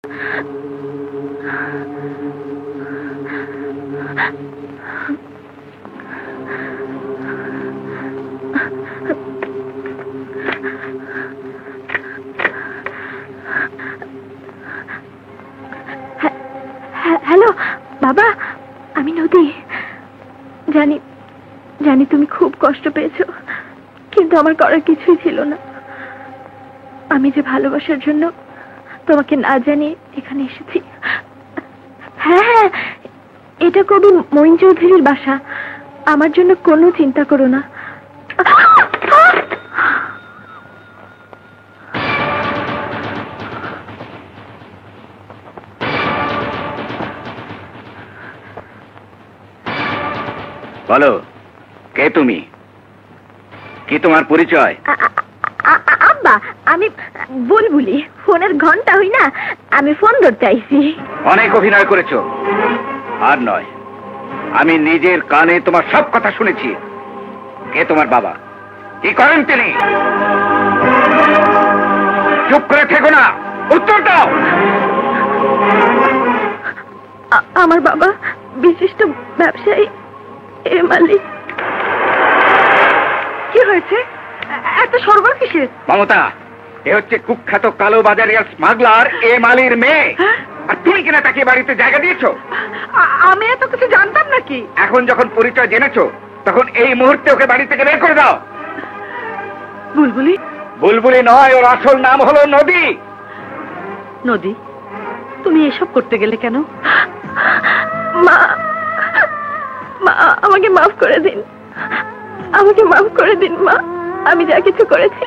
Hello বাবা, আমি নদী। জানি জানি তুমি খুব কষ্ট পেয়েছো, কিন্তু আমার করার কিছুই ছিল না। আমি যে ভালোবাসার জন্য তোমাকে না জানিয়ে এখানে এসেছি। হ্যাঁ হ্যাঁ, এটা কবি মঈন চৌধুরীর বাসা। আমার জন্য কোনো চিন্তা করো না। বলো, কে তুমি? কি তোমার পরিচয়? আব্বা, আমি বুলবুলি, ফোনের ঘন্টা হই না, আমি ফোন ধরতে আইছি। অনেক অভিনয় করেছো, আর নয়। আমি নিজের কানে তোমার সব কথা শুনেছি। কে তোমার বাবা? কি করেন তিনি? চুপ করে থেকো না, উত্তর দাও। আমার বাবা বিশিষ্ট ব্যবসায়ী, এর মালিক। কি হয়েছে? এত সরবর কিসের? মমতা, এ হচ্ছে কুখ্যাত কালো বাজারিয়া স্মাগলার এম আলীর মেয়ে। আর তুমি কিনা তাকে বাড়িতে জায়গা দিয়েছো? আমি এত কিছু জানতাম নাকি? এখন যখন পরিচয় জেনেছো, তখন এই মুহূর্তে ওকে বাড়ি থেকে বের করে দাও। বুলবুলি? বুলবুলি নয়, ওর আসল নাম হলো নদী। নদী, তুমি এসব করতে গেলে কেন? মা, মা, আমাকে মাফ করে দিন। আমাকে মাফ করে দিন মা। আমি যা কিছু করেছি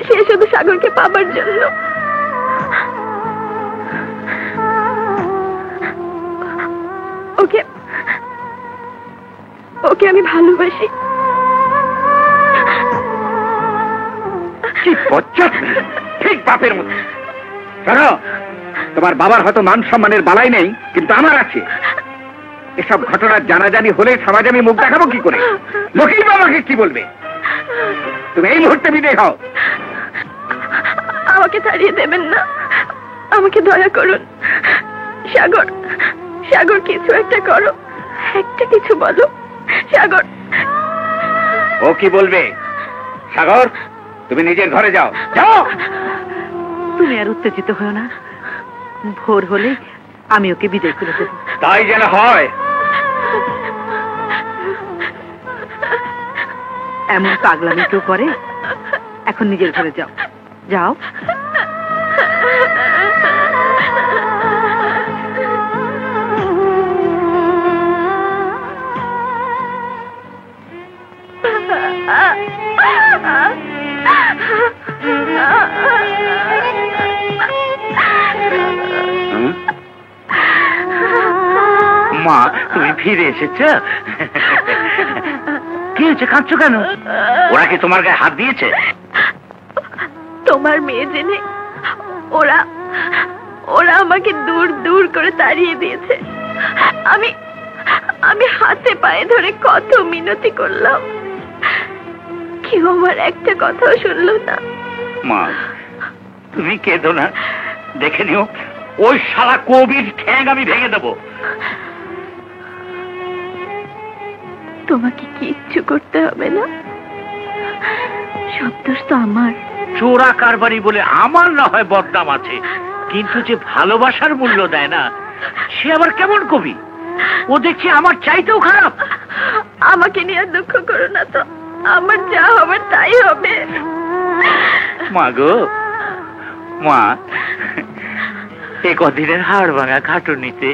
সে শুধু সাগরকে পাবার জন্য। ওকে ওকে আমি ভালোবাসি। কি বজ্জাত মেয়ে, ঠিক বাপের মতো। শোনো, তোমার বাবার হয়তো মান সম্মানের বালাই নেই, কিন্তু আমার আছে। এসব ঘটনার জানাজানি হলে সমাজে আমি মুখ দেখাবো কি করে? লোকেই বা আমাকে কি বলবে? তুমি এই মুহূর্তে বিদায় হও। আমাকে তাড়িয়ে দেবেন না, আমাকে দয়া করুন। সাগর, সাগর, কিছু একটা করো, একটা কিছু বলো সাগর। ও কি বলবে? সাগর, তুমি নিজের ঘরে যাও, যাও। তুমি আর উত্তেজিত হও না, ভোর হলে আমি ওকে বিদায় করে দেব। তাই যেন হয়। এমন পাগলামি কেউ করে? এখন নিজের ঘরে যাও, যাও। মা, তুমি ফিরে এসেছ? কি হয়েছে, কাঁদছো কেন? ওরা কি তোমার গায়ে হাত দিয়েছে? তোমার মেয়ে জেনে ওরা ওরা আমাকে দূর দূর করে তাড়িয়ে দিয়েছে। আমি আমি হাতে পায়ে ধরে কত মিনতি করলাম, কেউ আমার একটা কথাও শুনলো না। মা, তুমি কেঁদো না। দেখে নিও, ওই শালা কবির ঠ্যাং আমি ভেঙে দেবো। তোমাকে কিচ্ছু করতে হবে না, সব দোষ তো আমার। চোরা কারবারি বলে আমার না হয় বদনাম আছে, কিন্তু যে ভালোবাসার মূল্য দেয় না, সে আবার কেমন কবি? ও দেখছি আমার চাইতেও খারাপ। আমাকে নিয়ে দুঃখ করো না তো, আমার যা হবে তাই হবে। মা গো, মা, এ কদিনের হাড় ভাঙা খাটুনিতে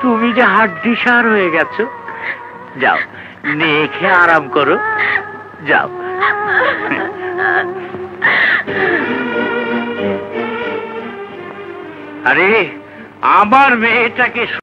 তুমি যে হাড্ডিসার হয়ে গেছো। যাও, নিয়ে খেয়ে আরাম করো, যাও। আরে, আমার মেয়েটাকে